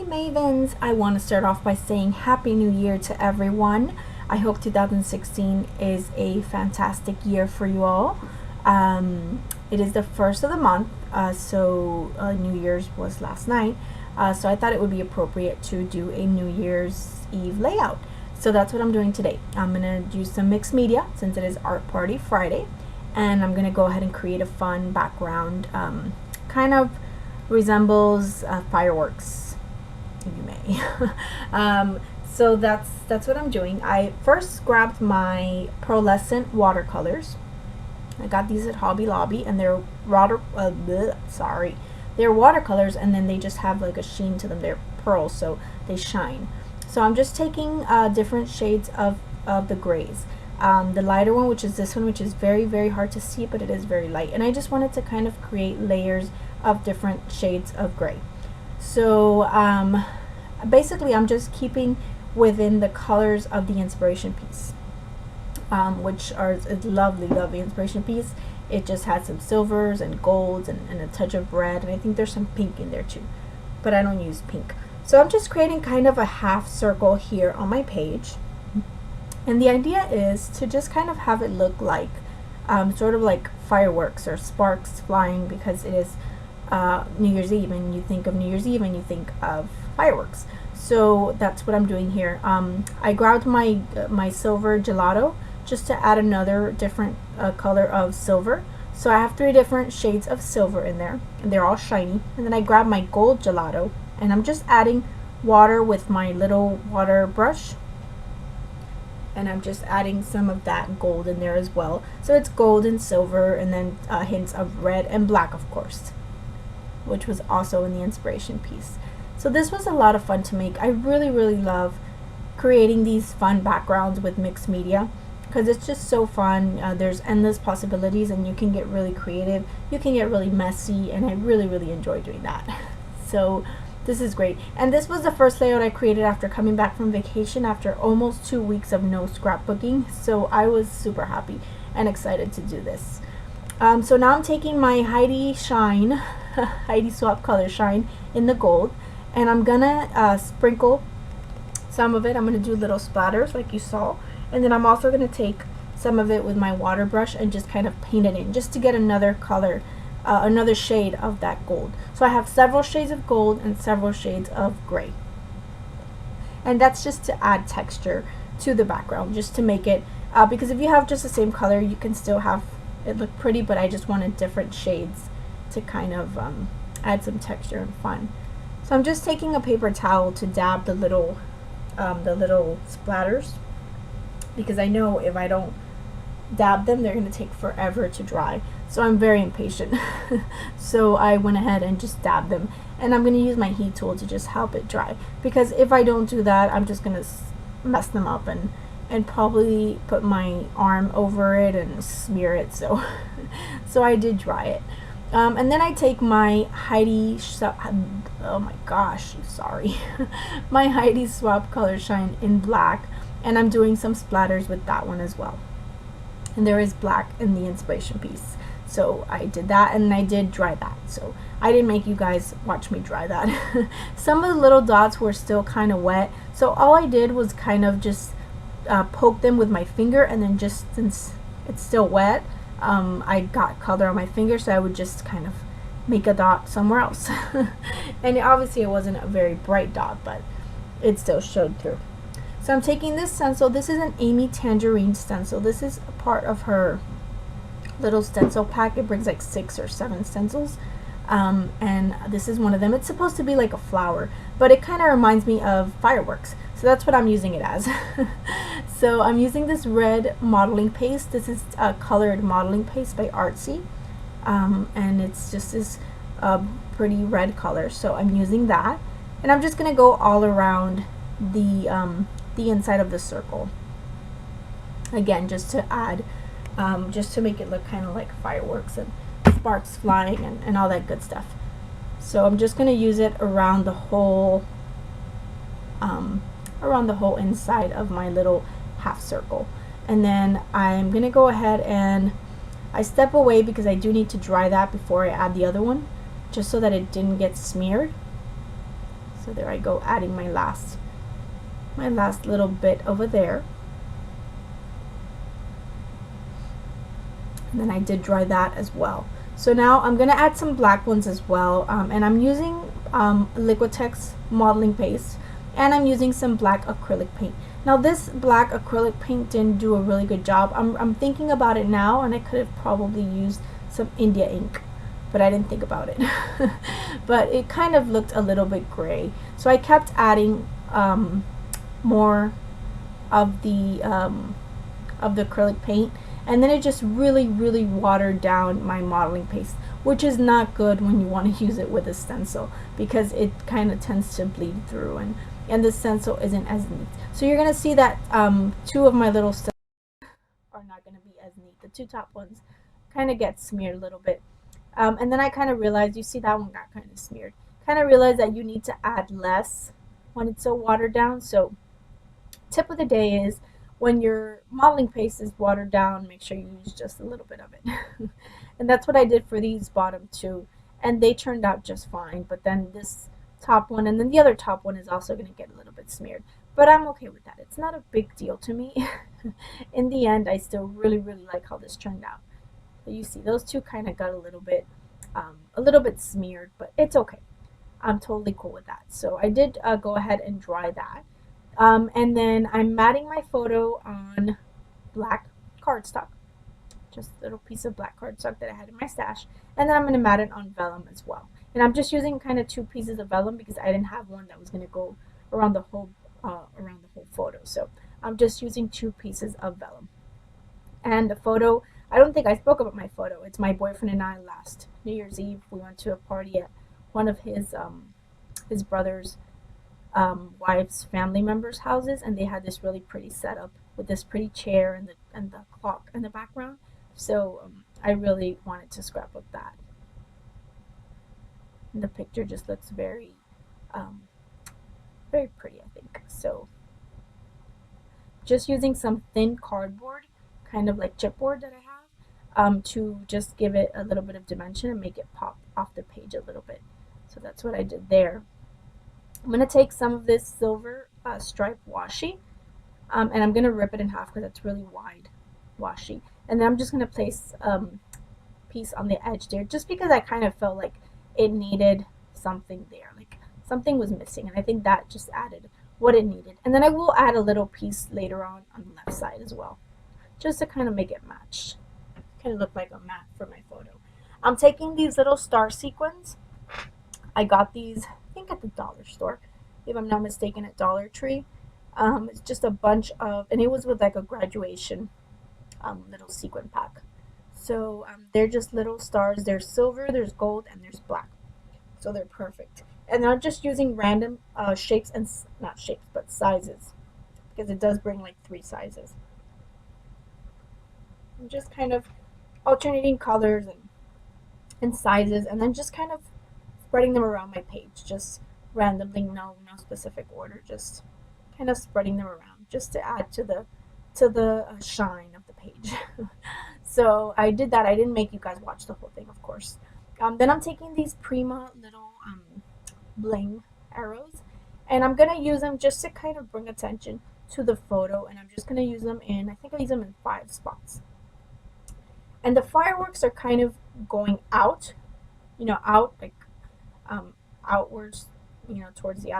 Mavens! I want to start off by saying Happy New Year to everyone. I hope 2016 is a fantastic year for you all. It is the first of the month, so New Year's was last night, so I thought it would be appropriate to do a New Year's Eve layout. So that's what I'm doing today. I'm going to use some mixed media since it is Art Party Friday, and I'm going to go ahead and create a fun background, kind of resembles fireworks, you may. So that's what I'm doing. I first grabbed my pearlescent watercolors. I got these at Hobby Lobby, and they're they're watercolors, and then they just have like a sheen to them. They're pearls, so they shine. So I'm just taking different shades of the grays. The lighter one, which is this one, which is very, very hard to see, but it is very light. And I just wanted to kind of create layers of different shades of gray. So basically I'm just keeping within the colors of the inspiration piece, which are a lovely, lovely inspiration piece. It just has some silvers and golds and a touch of red, and I think there's some pink in there too, but I don't use pink. So I'm just creating kind of a half circle here on my page, and the idea is to just kind of have it look like sort of like fireworks or sparks flying, because it is New Year's Eve, and you think of New Year's Eve and you think of fireworks. So that's what I'm doing here. I grabbed my silver gelato just to add another different color of silver. So I have 3 different shades of silver in there, and they're all shiny. And then I grab my gold gelato, and I'm just adding water with my little water brush, and I'm just adding some of that gold in there as well. So it's gold and silver, and then hints of red and black, of course, which was also in the inspiration piece. So this was a lot of fun to make. I really, really love creating these fun backgrounds with mixed media, because it's just so fun. There's endless possibilities, and you can get really creative, you can get really messy, and I really, really enjoy doing that. So this is great. And this was the first layout I created after coming back from vacation after almost 2 weeks of no scrapbooking. So I was super happy and excited to do this. So now I'm taking my Heidi Shine, Heidi Swap Color Shine in the gold, and I'm gonna sprinkle some of it. I'm gonna do little splatters like you saw, and then I'm also gonna take some of it with my water brush and just kind of paint it in, just to get another color, another shade of that gold. So I have several shades of gold and several shades of gray, and that's just to add texture to the background, just to make it, because if you have just the same color, you can still have it look pretty, but I just wanted different shades to kind of add some texture and fun. So I'm just taking a paper towel to dab the little splatters, because I know if I don't dab them, they're going to take forever to dry. So I'm very impatient. So I went ahead and just dabbed them, and I'm going to use my heat tool to just help it dry, because if I don't do that, I'm just going to mess them up and probably put my arm over it and smear it. So so I did dry it. And then I take my Heidi, oh my gosh, sorry, my Heidi Swap Color Shine in black, and I'm doing some splatters with that one as well. And there is black in the inspiration piece, so I did that, and I did dry that. So I didn't make you guys watch me dry that. Some of the little dots were still kind of wet, so all I did was kind of just poke them with my finger, and then just since it's still wet, I got color on my finger, so I would just kind of make a dot somewhere else. And obviously it wasn't a very bright dot, but it still showed through. So I'm taking this stencil. This is an Amy Tangerine stencil. This is a part of her little stencil pack. It brings like 6 or 7 stencils, and this is one of them. It's supposed to be like a flower, but it kind of reminds me of fireworks, so that's what I'm using it as. So I'm using this red modeling paste. This is a colored modeling paste by Artsy, and it's just this pretty red color, so I'm using that, and I'm just gonna go all around the inside of the circle, again, just to add, just to make it look kind of like fireworks and sparks flying and all that good stuff. So I'm just going to use it around the whole inside of my little half circle. And then I'm going to go ahead and I step away because I do need to dry that before I add the other one, just so that it didn't get smeared. So there I go, adding my last little bit over there. And then I did dry that as well. So now I'm going to add some black ones as well, and I'm using Liquitex modeling paste, and I'm using some black acrylic paint. Now this black acrylic paint didn't do a really good job. I'm thinking about it now, and I could have probably used some India ink, but I didn't think about it. But it kind of looked a little bit gray, so I kept adding more of the acrylic paint, and then it just really watered down my modeling paste, which is not good when you want to use it with a stencil, because it kind of tends to bleed through, and the stencil isn't as neat. So you're going to see that two of my little stencils are not going to be as neat. The two top ones kind of get smeared a little bit. And then I kind of realized, you see that one got kind of smeared. Kind of realized that you need to add less when it's so watered down. So tip of the day is, when your modeling paste is watered down, make sure you use just a little bit of it. And that's what I did for these bottom two, and they turned out just fine. But then this top one and then the other top one is also going to get a little bit smeared, but I'm okay with that. It's not a big deal to me. In the end, I still really like how this turned out. So you see those two kind of got a little bit smeared, but it's okay. I'm totally cool with that. So I did go ahead and dry that. And then I'm matting my photo on black cardstock, just a little piece of black cardstock that I had in my stash, and then I'm going to mat it on vellum as well. And I'm just using kind of two pieces of vellum because I didn't have one that was going to go around the whole photo, so I'm just using two pieces of vellum. And the photo, I don't think I spoke about my photo. It's my boyfriend and I last New Year's Eve. We went to a party at one of his brother's wife's family members' houses, and they had this really pretty setup with this pretty chair and the clock in the background. So I really wanted to scrap up that. And the picture just looks very pretty, I think. So just using some thin cardboard, kind of like chipboard that I have, to just give it a little bit of dimension and make it pop off the page a little bit. So that's what I did there. I'm going to take some of this silver stripe washi, and I'm going to rip it in half because it's really wide washi. And then I'm just going to place piece on the edge there, just because I kind of felt like it needed something there, like something was missing, and I think that just added what it needed. And then I will add a little piece later on the left side as well, just to kind of make it match, kind of look like a mat for my photo. I'm taking these little star sequins. I got these, I think, at the dollar store, if I'm not mistaken, at Dollar Tree. It's just a bunch of, and it was with like a graduation little sequin pack. So they're just little stars. There's silver, there's gold, and there's black. So they're perfect. And I'm just using random shapes, and not shapes, but sizes, because it does bring like 3 sizes. I'm just kind of alternating colors and sizes, and then just kind of spreading them around my page, just randomly, no specific order, just kind of spreading them around, just to add to the shine of the page. So I did that. I didn't make you guys watch the whole thing, of course. Then I'm taking these Prima little bling arrows, and I'm gonna use them just to kind of bring attention to the photo, and I'm just gonna use them in, I think I use them in 5 spots. And the fireworks are kind of going out, out like outwards, towards the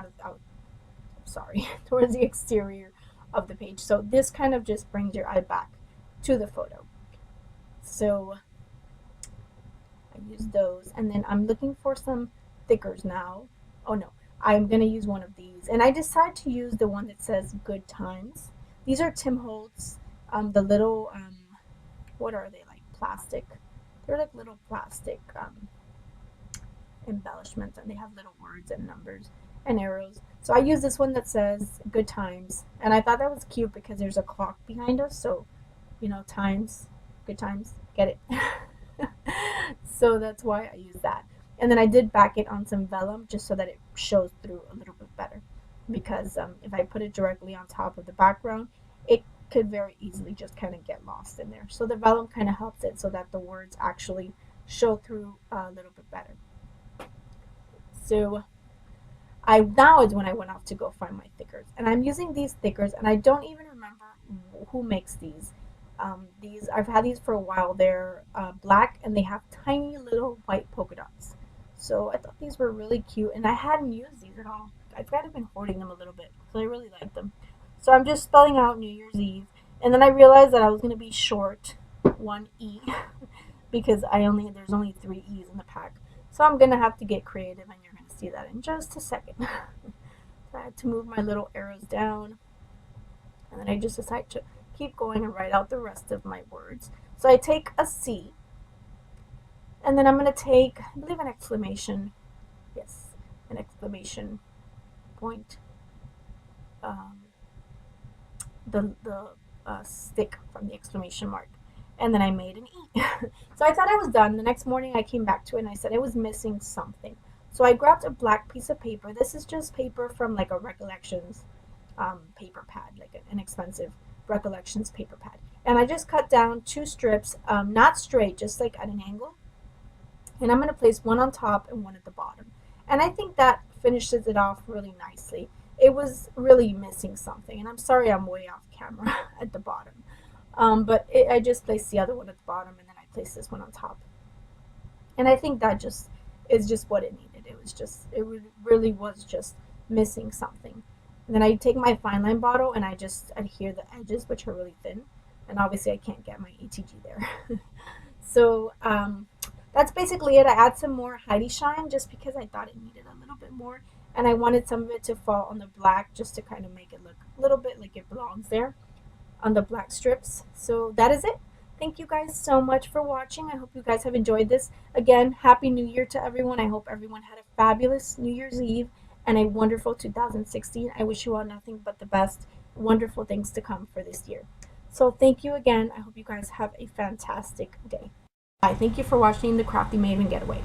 towards the exterior of the page. So this kind of just brings your eye back to the photo. So I use those, and then I'm looking for some thickers now. Oh no, I'm gonna use one of these, and I decided to use the one that says Good Times. These are Tim Holtz, the little what are they, like plastic? They're like little plastic embellishments, and they have little words and numbers and arrows. So I use this one that says Good Times, and I thought that was cute because there's a clock behind us, so times, good times, get it? So that's why I use that. And then I did back it on some vellum just so that it shows through a little bit better, because if I put it directly on top of the background, it could very easily just kind of get lost in there. So the vellum kind of helps it so that the words actually show through a little bit better. So now is when I went off to go find my thickers. And I'm using these thickers, and I don't even remember who makes these. These I've had these for a while. They're black, and they have tiny little white polka dots. So I thought these were really cute, and I hadn't used these at all. I've kind of been hoarding them a little bit because I really like them. So I'm just spelling out New Year's Eve, and then I realized that I was going to be short one E because there's only 3 E's in the pack. So I'm going to have to get creative, and you're going to see that in just a second. So I had to move my little arrows down, and then I just decided to keep going and write out the rest of my words. So I take a C, and then I'm going to take, I believe, an exclamation. Yes, an exclamation point. The stick from the exclamation mark. And then I made an E. So I thought I was done. The next morning I came back to it and I said it was missing something. So I grabbed a black piece of paper. This is just paper from like a Recollections paper pad, like an expensive Recollections paper pad. And I just cut down 2 strips, not straight, just like at an angle. And I'm going to place one on top and one at the bottom. And I think that finishes it off really nicely. It was really missing something, and I'm sorry I'm way off camera at the bottom. I just placed the other one at the bottom, and then I placed this one on top. And I think that just is just what it needed. It really was just missing something. And then I take my fine line bottle and I just adhere the edges, which are really thin. And obviously I can't get my ETG there. So that's basically it. I add some more Heidi Shine just because I thought it needed a little bit more. And I wanted some of it to fall on the black just to kind of make it look a little bit like it belongs there on the black strips. So that is it. Thank you guys so much for watching. I hope you guys have enjoyed this. Again, Happy New Year to everyone. I hope everyone had a fabulous New Year's Eve and a wonderful 2016. I wish you all nothing but the best, wonderful things to come for this year. So thank you again. I hope you guys have a fantastic day. Bye. Thank you for watching the Crafty Maven Getaway.